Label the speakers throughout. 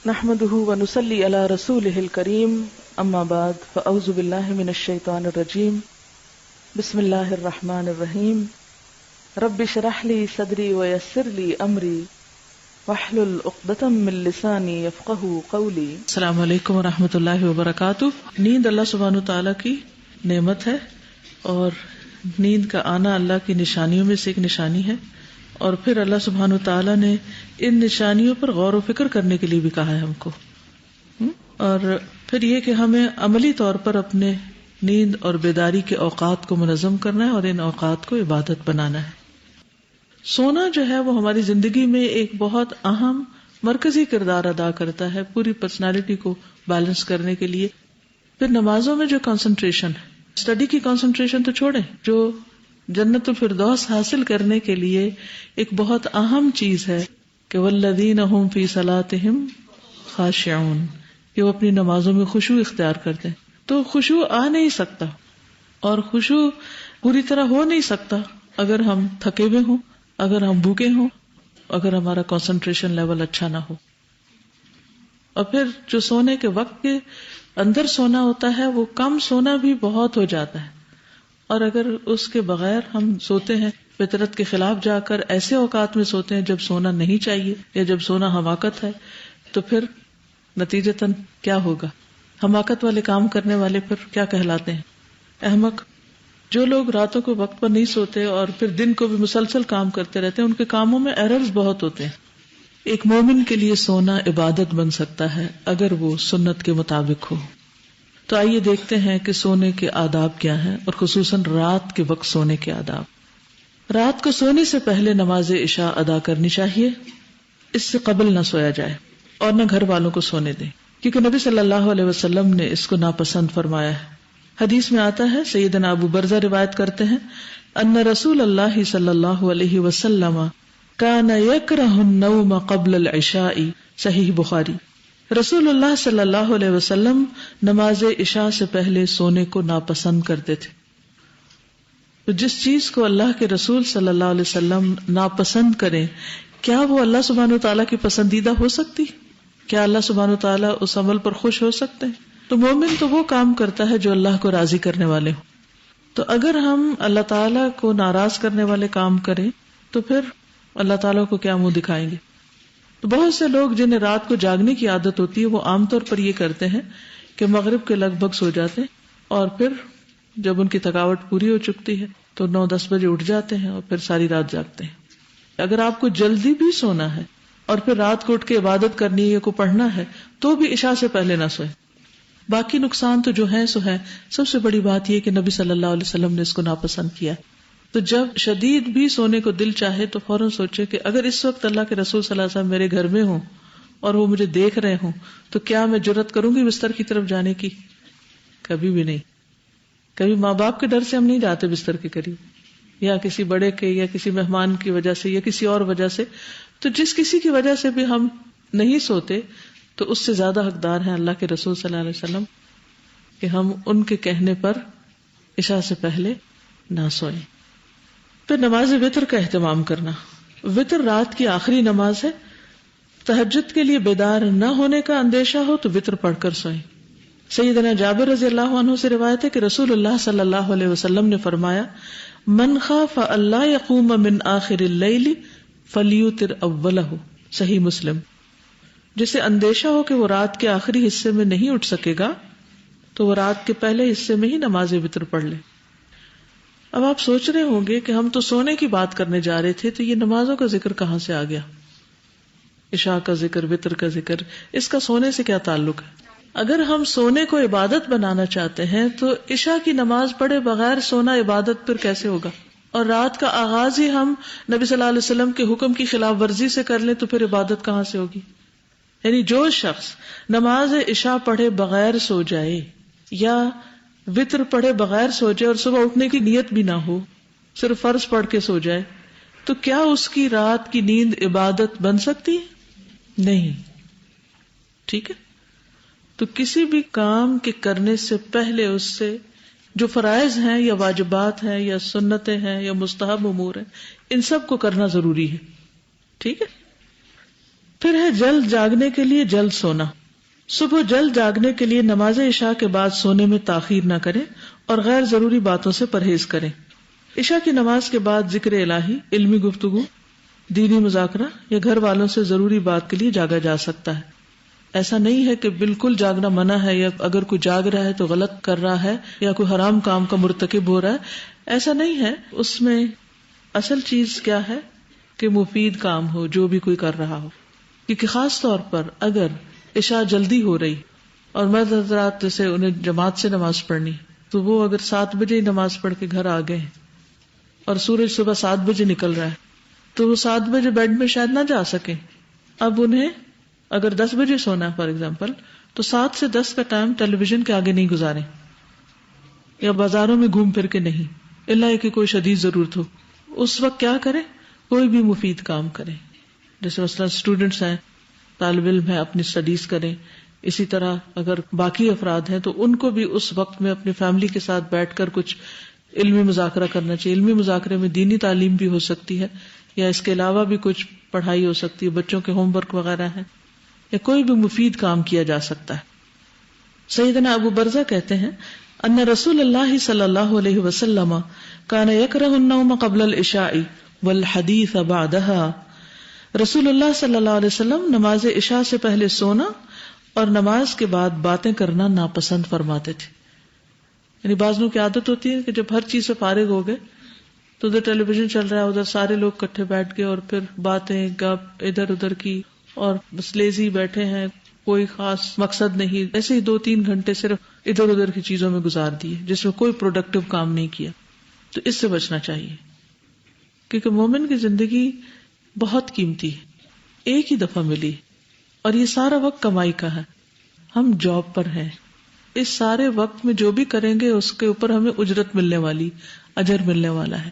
Speaker 1: نحمده ونصلي على رسوله الكريم اما بعد فاعوذ بالله من الشيطان الرجيم بسم الله الرحمن الرحيم رب اشرح لي صدري ويسر لي امري واحلل عقدة من لساني يفقهوا قولي۔
Speaker 2: السلام علیکم ورحمۃ اللہ وبرکاتہ۔ نیند اللہ سبحانہ تعالیٰ کی نعمت ہے اور نیند کا آنا اللہ کی نشانیوں میں سے ایک نشانی ہے، اور پھر اللہ سبحانہ تعالیٰ نے ان نشانیوں پر غور و فکر کرنے کے لیے بھی کہا ہے ہم کو، اور پھر یہ کہ ہمیں عملی طور پر اپنے نیند اور بیداری کے اوقات کو منظم کرنا ہے اور ان اوقات کو عبادت بنانا ہے۔ سونا جو ہے وہ ہماری زندگی میں ایک بہت اہم مرکزی کردار ادا کرتا ہے پوری پرسنالٹی کو بیلنس کرنے کے لیے۔ پھر نمازوں میں جو کنسنٹریشن ہے، اسٹڈی کی کنسنٹریشن تو چھوڑیں، جو جنت الفردوس حاصل کرنے کے لیے ایک بہت اہم چیز ہے کہ والذین هم فی صلاتہم خاشعون، کہ وہ اپنی نمازوں میں خشوع اختیار کرتے ہیں۔ تو خشوع آ نہیں سکتا اور خشوع پوری طرح ہو نہیں سکتا اگر ہم تھکے ہوئے ہوں، اگر ہم بھوکے ہوں، اگر ہمارا کنسنٹریشن لیول اچھا نہ ہو۔ اور پھر جو سونے کے وقت کے اندر سونا ہوتا ہے وہ کم سونا بھی بہت ہو جاتا ہے، اور اگر اس کے بغیر ہم سوتے ہیں فطرت کے خلاف جا کر ایسے اوقات میں سوتے ہیں جب سونا نہیں چاہیے یا جب سونا حماقت ہے، تو پھر نتیجتاً کیا ہوگا؟ حماقت والے کام کرنے والے پھر کیا کہلاتے ہیں؟ احمق۔ جو لوگ راتوں کو وقت پر نہیں سوتے اور پھر دن کو بھی مسلسل کام کرتے رہتے ہیں، ان کے کاموں میں ایررز بہت ہوتے ہیں۔ ایک مومن کے لیے سونا عبادت بن سکتا ہے اگر وہ سنت کے مطابق ہو۔ تو آئیے دیکھتے ہیں کہ سونے کے آداب کیا ہیں، اور خصوصاً رات کے وقت سونے کے آداب۔ رات کو سونے سے پہلے نماز عشاء ادا کرنی چاہیے، اس سے قبل نہ سویا جائے اور نہ گھر والوں کو سونے دیں، کیونکہ نبی صلی اللہ علیہ وسلم نے اس کو ناپسند فرمایا ہے۔ حدیث میں آتا ہے، سیدنا ابو برزہ روایت کرتے ہیں، ان رسول اللہ صلی اللہ علیہ وسلم کان یکرہ النوم قبل العشاء، صحیح بخاری۔ رسول اللہ صلی اللہ علیہ وسلم نماز عشاء سے پہلے سونے کو ناپسند کرتے تھے۔ تو جس چیز کو اللہ کے رسول صلی اللہ علیہ وسلم ناپسند کریں، کیا وہ اللہ سبحانہ وتعالیٰ کی پسندیدہ ہو سکتی؟ کیا اللہ سبحانہ وتعالیٰ اس عمل پر خوش ہو سکتے ہیں؟ تو مومن تو وہ کام کرتا ہے جو اللہ کو راضی کرنے والے ہوں۔ تو اگر ہم اللہ تعالیٰ کو ناراض کرنے والے کام کریں تو پھر اللہ تعالیٰ کو کیا منہ دکھائیں گے؟ تو بہت سے لوگ جنہیں رات کو جاگنے کی عادت ہوتی ہے وہ عام طور پر یہ کرتے ہیں کہ مغرب کے لگ بھگ سو جاتے ہیں، اور پھر جب ان کی تھکاوٹ پوری ہو چکتی ہے تو 9-10 بجے اٹھ جاتے ہیں اور پھر ساری رات جاگتے ہیں۔ اگر آپ کو جلدی بھی سونا ہے اور پھر رات کو اٹھ کے عبادت کرنی ہے یا کو پڑھنا ہے تو بھی عشاء سے پہلے نہ سوئے۔ باقی نقصان تو جو ہے سو ہے۔ سب سے بڑی بات یہ کہ نبی صلی اللہ علیہ وسلم نے اس کو ناپسند کیا۔ تو جب شدید بھی سونے کو دل چاہے تو فوراً سوچے کہ اگر اس وقت اللہ کے رسول صلی اللہ علیہ وسلم میرے گھر میں ہوں اور وہ مجھے دیکھ رہے ہوں تو کیا میں جرأت کروں گی بستر کی طرف جانے کی؟ کبھی بھی نہیں۔ کبھی ماں باپ کے ڈر سے ہم نہیں جاتے بستر کے قریب، یا کسی بڑے کے یا کسی مہمان کی وجہ سے یا کسی اور وجہ سے۔ تو جس کسی کی وجہ سے بھی ہم نہیں سوتے تو اس سے زیادہ حقدار ہیں اللہ کے رسول صلی اللہ علیہ وسلم کہ ہم ان کے کہنے پر عشاء سے پہلے نہ سوئیں۔ پھر نماز وتر کا اہتمام کرنا۔ وتر رات کی آخری نماز ہے۔ تہجد کے لیے بیدار نہ ہونے کا اندیشہ ہو تو وتر پڑھ کر سوئیں۔ سیدنا جابر رضی اللہ عنہ سے روایت ہے کہ رسول اللہ صلی اللہ علیہ وسلم نے فرمایا، من خاف اللہ یقوم من آخر اللیل فلیوتر اولہ، صحیح مسلم۔ جسے اندیشہ ہو کہ وہ رات کے آخری حصے میں نہیں اٹھ سکے گا تو وہ رات کے پہلے حصے میں ہی نماز وتر پڑھ لے۔ اب آپ سوچ رہے ہوں گے کہ ہم تو سونے کی بات کرنے جا رہے تھے، تو یہ نمازوں کا ذکر کہاں سے آ گیا؟ عشاء کا ذکر، وتر کا ذکر، اس کا سونے سے کیا تعلق ہے؟ اگر ہم سونے کو عبادت بنانا چاہتے ہیں تو عشاء کی نماز پڑھے بغیر سونا عبادت پھر کیسے ہوگا؟ اور رات کا آغاز ہی ہم نبی صلی اللہ علیہ وسلم کے حکم کی خلاف ورزی سے کر لیں تو پھر عبادت کہاں سے ہوگی؟ یعنی جو شخص نماز عشاء پڑھے بغیر سو جائے یا وتر پڑھے بغیر سو جائے اور صبح اٹھنے کی نیت بھی نہ ہو، صرف فرض پڑھ کے سو جائے، تو کیا اس کی رات کی نیند عبادت بن سکتی ہے؟ نہیں۔ ٹھیک ہے؟ تو کسی بھی کام کے کرنے سے پہلے اس سے جو فرائض ہیں یا واجبات ہیں یا سنتیں ہیں یا مستحب امور ہیں، ان سب کو کرنا ضروری ہے۔ ٹھیک ہے؟ پھر ہے جلد جاگنے کے لیے جلد سونا. صبح جلد جاگنے کے لیے نماز عشاء کے بعد سونے میں تاخیر نہ کریں اور غیر ضروری باتوں سے پرہیز کریں. عشاء کی نماز کے بعد ذکر الہی، علمی گفتگو، دینی مذاکرہ یا گھر والوں سے ضروری بات کے لیے جاگا جا سکتا ہے. ایسا نہیں ہے کہ بالکل جاگنا منع ہے، یا اگر کوئی جاگ رہا ہے تو غلط کر رہا ہے یا کوئی حرام کام کا مرتکب ہو رہا ہے. ایسا نہیں ہے. اس میں اصل چیز کیا ہے کہ مفید کام ہو جو بھی کوئی کر رہا ہو. کیونکہ خاص طور پر اگر عشاء جلدی ہو رہی اور مرد حضرات جیسے انہیں جماعت سے نماز پڑھنی، تو وہ اگر 7 بجے نماز پڑھ کے گھر آ گئے اور سورج صبح 7 بجے نکل رہا ہے تو وہ 7 بجے بیڈ میں شاید نہ جا سکے. اب انہیں اگر 10 بجے سونا ہے فار ایگزامپل، تو 7 سے 10 کا ٹائم ٹیلی ویژن کے آگے نہیں گزارے یا بازاروں میں گھوم پھر کے نہیں، اللہ کہ کوئی شدید ضرورت ہو. اس وقت کیا کریں؟ کوئی بھی مفید کام کریں. جیسے مثلا اسٹوڈنٹس ہیں، طالب علم ہیں، اپنی اسٹڈیز کریں. اسی طرح اگر باقی افراد ہیں تو ان کو بھی اس وقت میں اپنی فیملی کے ساتھ بیٹھ کر کچھ علمی مذاکرہ کرنا چاہیے. علمی مذاکرے میں دینی تعلیم بھی ہو سکتی ہے یا اس کے علاوہ بھی کچھ پڑھائی ہو سکتی ہے، بچوں کے ہوم ورک وغیرہ ہیں، یا کوئی بھی مفید کام کیا جا سکتا ہے. سیدنا ابو برزہ کہتے ہیں ان رسول اللہ صلی اللہ علیہ وسلم کان یکرہ النوم قبل العشاء والحدیث بعدها. رسول اللہ صلی اللہ علیہ وسلم نماز عشاء سے پہلے سونا اور نماز کے بعد باتیں کرنا ناپسند فرماتے تھے. یعنی بعض لوگوں کی عادت ہوتی ہے کہ جب ہر چیز سے فارغ ہو گئے تو ادھر ٹیلی ویژن چل رہا ہے، ادھر سارے لوگ کٹھے بیٹھ گئے اور پھر باتیں گپ ادھر ادھر کی اور بس لیزی بیٹھے ہیں، کوئی خاص مقصد نہیں، ایسے ہی 2-3 گھنٹے صرف ادھر ادھر کی چیزوں میں گزار دیے جس میں کوئی پروڈکٹیو کام نہیں کیا. تو اس سے بچنا چاہیے کیونکہ مومن کی زندگی بہت قیمتی ہے، ایک ہی دفعہ ملی اور یہ سارا وقت کمائی کا ہے. ہم جاب پر ہیں، اس سارے وقت میں جو بھی کریں گے اس کے اوپر ہمیں اجرت ملنے والی، اجر ملنے والا ہے.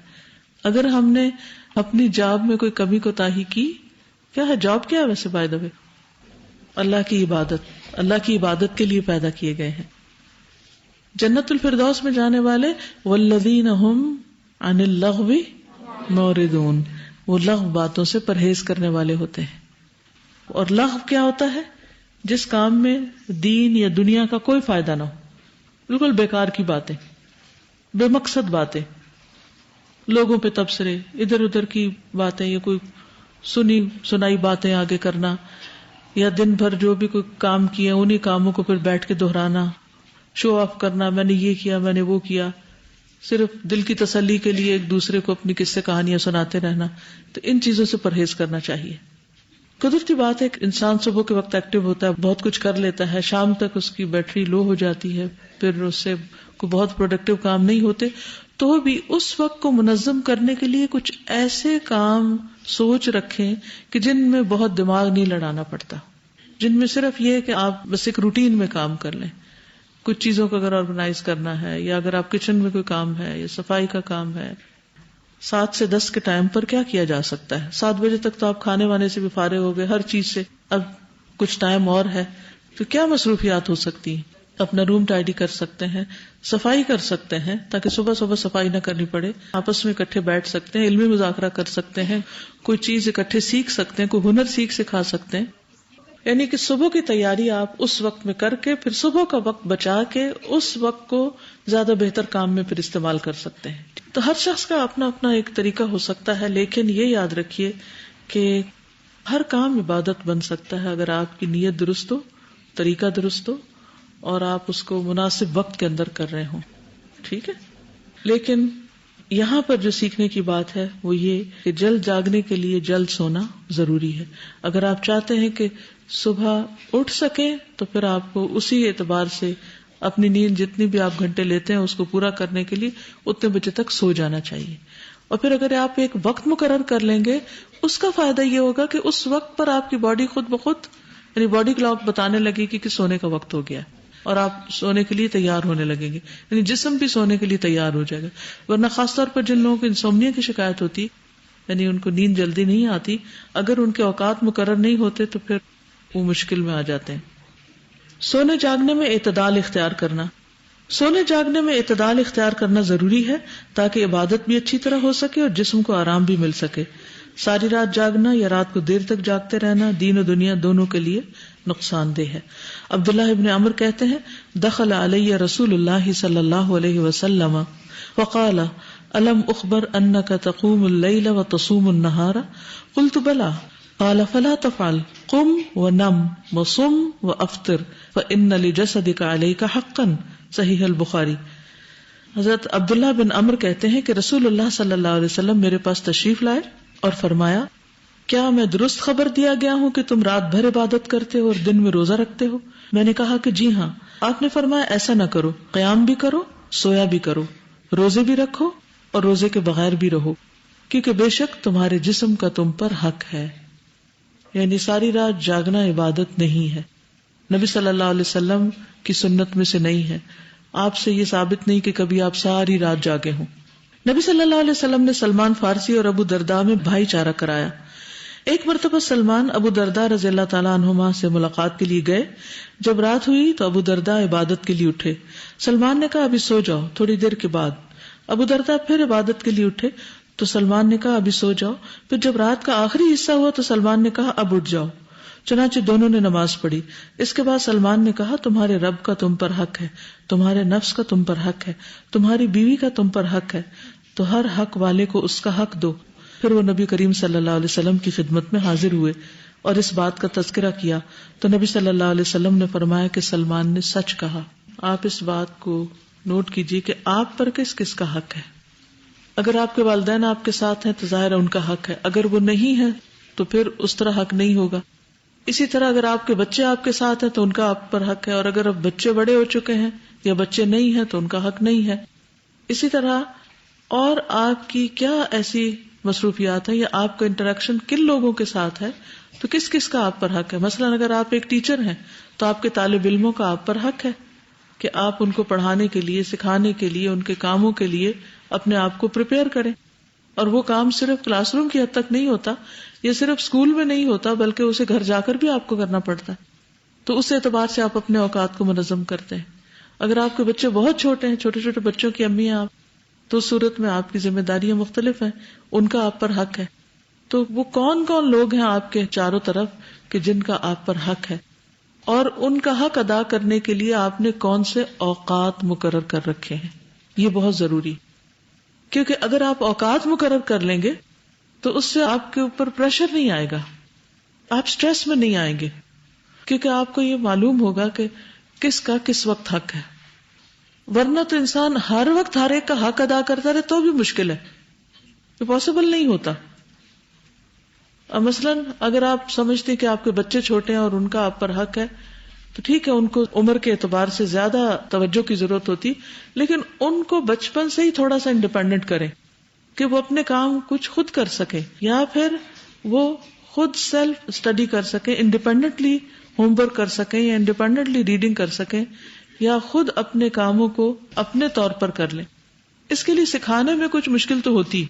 Speaker 2: اگر ہم نے اپنی جاب میں کوئی کمی کوتاہی کی، کیا ہے جاب، کیا ہے ویسے بائی دا وے؟ اللہ کی عبادت، اللہ کی عبادت کے لیے پیدا کیے گئے ہیں. جنت الفردوس میں جانے والے والذین هم عن اللغو معرضون، وہ لغو باتوں سے پرہیز کرنے والے ہوتے ہیں. اور لغو کیا ہوتا ہے؟ جس کام میں دین یا دنیا کا کوئی فائدہ نہ ہو، بالکل بیکار کی باتیں، بے مقصد باتیں، لوگوں پہ تبصرے، ادھر ادھر کی باتیں، یا کوئی سنی سنائی باتیں آگے کرنا، یا دن بھر جو بھی کوئی کام کیا انہی کاموں کو پھر بیٹھ کے دہرانا، شو آف کرنا، میں نے یہ کیا، میں نے وہ کیا، صرف دل کی تسلی کے لیے ایک دوسرے کو اپنی قصے کہانیاں سناتے رہنا. تو ان چیزوں سے پرہیز کرنا چاہیے. قدرتی بات ہے کہ انسان صبح کے وقت ایکٹیو ہوتا ہے، بہت کچھ کر لیتا ہے، شام تک اس کی بیٹری لو ہو جاتی ہے، پھر اس سے کوئی بہت پروڈکٹیو کام نہیں ہوتے. تو بھی اس وقت کو منظم کرنے کے لیے کچھ ایسے کام سوچ رکھیں کہ جن میں بہت دماغ نہیں لڑانا پڑتا، جن میں صرف یہ ہے کہ آپ بس ایک روٹین میں کام کر لیں. کچھ چیزوں کو اگر آرگنائز کرنا ہے، یا اگر آپ کچن میں کوئی کام ہے یا صفائی کا کام ہے، 7 سے 10 کے ٹائم پر کیا کیا جا سکتا ہے؟ 7 بجے تک تو آپ کھانے وانے سے بھی فارغ ہو گئے، ہر چیز سے. اب کچھ ٹائم اور ہے تو کیا مصروفیات ہو سکتی ہیں؟ اپنا روم ٹائڈی کر سکتے ہیں، صفائی کر سکتے ہیں تاکہ صبح صبح صفائی نہ کرنی پڑے، آپس میں اکٹھے بیٹھ سکتے ہیں، علمی مذاکرہ کر سکتے ہیں، کوئی چیز اکٹھے سیکھ سکتے ہیں، کوئی ہنر سیکھ سکھا سکتے ہیں. یعنی کہ صبح کی تیاری آپ اس وقت میں کر کے پھر صبح کا وقت بچا کے اس وقت کو زیادہ بہتر کام میں پھر استعمال کر سکتے ہیں. تو ہر شخص کا اپنا اپنا ایک طریقہ ہو سکتا ہے، لیکن یہ یاد رکھیے کہ ہر کام عبادت بن سکتا ہے اگر آپ کی نیت درست ہو، طریقہ درست ہو، اور آپ اس کو مناسب وقت کے اندر کر رہے ہوں. ٹھیک ہے. لیکن یہاں پر جو سیکھنے کی بات ہے وہ یہ کہ جلد جاگنے کے لیے جلد سونا ضروری ہے. اگر آپ چاہتے ہیں کہ صبح اٹھ سکیں تو پھر آپ کو اسی اعتبار سے اپنی نیند جتنی بھی آپ گھنٹے لیتے ہیں اس کو پورا کرنے کے لیے اتنے بجے تک سو جانا چاہیے. اور پھر اگر آپ ایک وقت مقرر کر لیں گے، اس کا فائدہ یہ ہوگا کہ اس وقت پر آپ کی باڈی خود بخود، یعنی باڈی کلاک بتانے لگے گی کہ سونے کا وقت ہو گیا، اور آپ سونے کے لیے تیار ہونے لگیں گے، یعنی جسم بھی سونے کے لیے تیار ہو جائے گا. ورنہ خاص طور پر جن لوگوں کو انسومنیا کی شکایت ہوتی، یعنی ان کو نیند جلدی نہیں آتی، اگر ان کے اوقات مقرر نہیں ہوتے تو پھر وہ مشکل میں آ جاتے ہیں. سونے جاگنے میں اعتدال اختیار کرنا. سونے جاگنے میں اعتدال اختیار کرنا ضروری ہے تاکہ عبادت بھی اچھی طرح ہو سکے اور جسم کو آرام بھی مل سکے. ساری رات جاگنا یا رات کو دیر تک جاگتے رہنا دین و دنیا دونوں کے لیے نقصان دہ ہے۔ عبداللہ ابن عمر کہتے ہیں دخل علی رسول اللہ صلی اللہ علیہ وسلم وقال الم اخبر انک تقوم اللیل وتصوم النہار قلت بلی قال فلا تفعل قم ونم وصم وافطر فان لجسدک علیک حقا، صحیح البخاری۔ حضرت عبداللہ بن عمر کہتے ہیں کہ رسول اللہ صلی اللہ علیہ وسلم میرے پاس تشریف لائے اور فرمایا کیا میں درست خبر دیا گیا ہوں کہ تم رات بھر عبادت کرتے ہو اور دن میں روزہ رکھتے ہو؟ میں نے کہا کہ جی ہاں۔ آپ نے فرمایا ایسا نہ کرو، قیام بھی کرو، سویا بھی کرو، روزے بھی رکھو اور روزے کے بغیر بھی رہو، کیونکہ بے شک تمہارے جسم کا تم پر حق ہے۔ یعنی ساری رات جاگنا عبادت نہیں ہے، نبی صلی اللہ علیہ وسلم کی سنت میں سے نہیں ہے، آپ سے یہ ثابت نہیں کہ کبھی آپ ساری رات جاگے ہوں۔ نبی صلی اللہ علیہ وسلم نے سلمان فارسی اور ابو درداء میں بھائی چارہ کرایا۔ ایک مرتبہ سلمان ابو درداء رضی اللہ تعالیٰ عنہما سے ملاقات کے لیے گئے۔ جب رات ہوئی تو ابو درداء عبادت کے لیے اٹھے۔ سلمان نے کہا ابھی سو جاؤ، تھوڑی دیر کے بعد۔ ابو درداء پھر عبادت کے لیے اٹھے تو سلمان نے کہا ابھی سو جاؤ۔ پھر جب رات کا آخری حصہ ہوا تو سلمان نے کہا اب اٹھ جاؤ۔ چنانچہ دونوں نے نماز پڑھی۔ اس کے بعد سلمان نے کہا تمہارے رب کا تم پر حق ہے، تمہارے نفس کا تم پر حق ہے، تمہاری بیوی کا تم پر حق ہے، تو ہر حق والے کو اس کا حق دو۔ پھر وہ نبی کریم صلی اللہ علیہ وسلم کی خدمت میں حاضر ہوئے اور اس بات کا تذکرہ کیا تو نبی صلی اللہ علیہ وسلم نے فرمایا کہ سلمان نے سچ کہا۔ آپ اس بات کو نوٹ کیجئے کہ آپ پر کس کس کا حق ہے۔ اگر آپ کے والدین آپ کے ساتھ ہیں تو ظاہر ہے ان کا حق ہے، اگر وہ نہیں ہے تو پھر اس طرح حق نہیں ہوگا۔ اسی طرح اگر آپ کے بچے آپ کے ساتھ ہیں تو ان کا آپ پر حق ہے، اور اگر اب بچے بڑے ہو چکے ہیں یا بچے نہیں ہیں تو ان کا حق نہیں ہے۔ اسی طرح اور آپ کی کیا ایسی مصروفیات ہیں یا آپ کا انٹریکشن کن لوگوں کے ساتھ ہے تو کس کس کا آپ پر حق ہے۔ مثلا اگر آپ ایک ٹیچر ہیں تو آپ کے طالب علموں کا آپ پر حق ہے کہ آپ ان کو پڑھانے کے لیے، سکھانے کے لیے، ان کے کاموں کے لیے اپنے آپ کو پریپیئر کریں، اور وہ کام صرف کلاس روم کی حد تک نہیں ہوتا، یہ صرف اسکول میں نہیں ہوتا بلکہ اسے گھر جا کر بھی آپ کو کرنا پڑتا ہے۔ تو اس اعتبار سے آپ اپنے اوقات کو منظم کرتے ہیں۔ اگر آپ کے بچے بہت چھوٹے ہیں، چھوٹے چھوٹے بچوں کی امی ہیں آپ، تو اس صورت میں آپ کی ذمہ داریاں مختلف ہیں، ان کا آپ پر حق ہے۔ تو وہ کون کون لوگ ہیں آپ کے چاروں طرف کہ جن کا آپ پر حق ہے، اور ان کا حق ادا کرنے کے لیے آپ نے کون سے اوقات مقرر کر رکھے ہیں، یہ بہت ضروری، کیونکہ اگر آپ اوقات مقرر کر لیں گے تو اس سے آپ کے اوپر پریشر نہیں آئے گا، آپ سٹریس میں نہیں آئیں گے، کیونکہ آپ کو یہ معلوم ہوگا کہ کس کا کس وقت حق ہے۔ ورنہ تو انسان ہر وقت ہر ایک کا حق ادا کرتا رہے تو بھی مشکل ہے، یہ پاسبل نہیں ہوتا۔ اب مثلاً اگر آپ سمجھتے ہیں کہ آپ کے بچے چھوٹے ہیں اور ان کا آپ پر حق ہے تو ٹھیک ہے، ان کو عمر کے اعتبار سے زیادہ توجہ کی ضرورت ہوتی، لیکن ان کو بچپن سے ہی تھوڑا سا انڈیپینڈنٹ کریں کہ وہ اپنے کام کچھ خود کر سکیں، یا پھر وہ خود سیلف اسٹڈی کر سکیں، انڈیپینڈنٹلی ہوم ورک کر سکیں یا انڈیپینڈنٹلی ریڈنگ کر سکیں، یا خود اپنے کاموں کو اپنے طور پر کر لیں۔ اس کے لیے سکھانے میں کچھ مشکل تو ہوتی،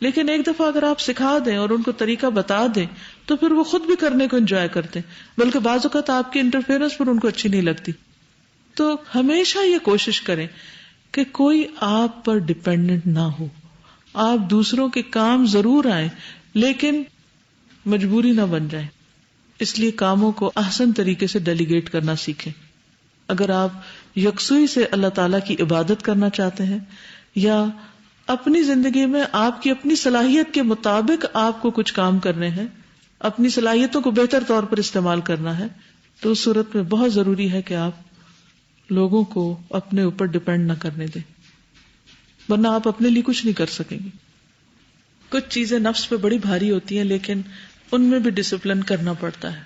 Speaker 2: لیکن ایک دفعہ اگر آپ سکھا دیں اور ان کو طریقہ بتا دیں تو پھر وہ خود بھی کرنے کو انجوائے کرتے ہیں، بلکہ بعض اوقات آپ کی انٹرفیئرنس پر ان کو اچھی نہیں لگتی۔ تو ہمیشہ یہ کوشش کریں کہ کوئی آپ پر ڈیپینڈنٹ نہ ہو، آپ دوسروں کے کام ضرور آئیں لیکن مجبوری نہ بن جائیں۔ اس لیے کاموں کو احسن طریقے سے ڈیلیگیٹ کرنا سیکھیں۔ اگر آپ یکسوئی سے اللہ تعالیٰ کی عبادت کرنا چاہتے ہیں یا اپنی زندگی میں آپ کی اپنی صلاحیت کے مطابق آپ کو کچھ کام کرنے ہیں، اپنی صلاحیتوں کو بہتر طور پر استعمال کرنا ہے، تو اس صورت میں بہت ضروری ہے کہ آپ لوگوں کو اپنے اوپر ڈیپینڈ نہ کرنے دیں، ورنہ آپ اپنے لیے کچھ نہیں کر سکیں گے۔ کچھ چیزیں نفس پہ بڑی بھاری ہوتی ہیں لیکن ان میں بھی ڈسپلن کرنا پڑتا ہے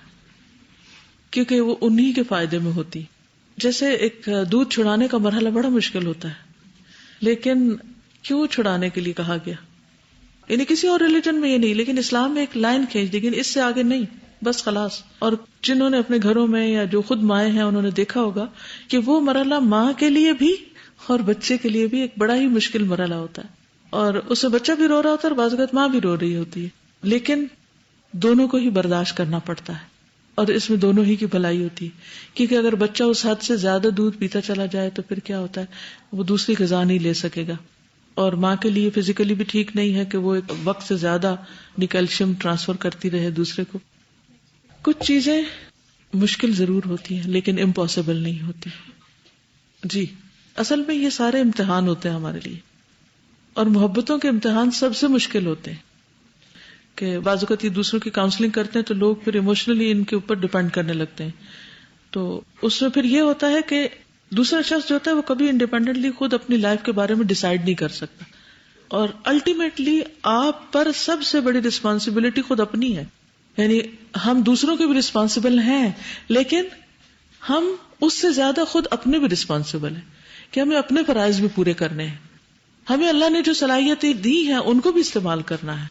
Speaker 2: کیونکہ وہ انہی کے فائدے میں ہوتی۔ جیسے ایک دودھ چھڑانے کا مرحلہ بڑا مشکل ہوتا ہے، لیکن کیوں چھڑانے کے لیے کہا گیا؟ یعنی کسی اور ریلیجن میں یہ نہیں، لیکن اسلام میں ایک لائن کھینچ دی گئی، اس سے آگے نہیں، بس خلاص۔ اور جنہوں نے اپنے گھروں میں یا جو خود مائیں ہیں انہوں نے دیکھا ہوگا کہ وہ مرحلہ ماں کے لیے بھی اور بچے کے لیے بھی ایک بڑا ہی مشکل مرحلہ ہوتا ہے، اور اس میں بچہ بھی رو رہا ہوتا ہے اور بعض اوقات ماں بھی رو رہی ہوتی ہے، لیکن دونوں کو ہی برداشت کرنا پڑتا ہے، اور اس میں دونوں ہی کی بھلائی ہوتی ہے، کیونکہ اگر بچہ اس حد سے زیادہ دودھ پیتا چلا جائے تو پھر کیا ہوتا ہے، وہ دوسری غذا نہیں لے سکے گا، اور ماں کے لیے فزیکلی بھی ٹھیک نہیں ہے کہ وہ ایک وقت سے زیادہ کیلشیم ٹرانسفر کرتی رہے دوسرے کو. کچھ چیزیں مشکل ضرور ہوتی ہیں لیکن امپاسبل نہیں ہوتی. جی اصل میں یہ سارے امتحان ہوتے ہیں ہمارے لیے، اور محبتوں کے امتحان سب سے مشکل ہوتے ہیں کہ بعض اوقات یہ دوسروں کی کاؤنسلنگ کرتے ہیں تو لوگ پھر ایموشنلی ان کے اوپر ڈپینڈ کرنے لگتے ہیں. تو اس میں پھر یہ ہوتا ہے کہ دوسرا شخص جو ہوتا ہے وہ کبھی انڈیپینڈنٹلی خود اپنی لائف کے بارے میں ڈیسائیڈ نہیں کر سکتا، اور الٹیمیٹلی آپ پر سب سے بڑی رسپانسبلٹی خود اپنی ہے. یعنی ہم دوسروں کے بھی رسپانسبل ہیں لیکن ہم اس سے زیادہ خود اپنے بھی رسپانسبل ہیں کہ ہمیں اپنے فرائض بھی پورے کرنے ہیں. ہمیں اللہ نے جو صلاحیتیں دی ہیں ان کو بھی استعمال کرنا ہے.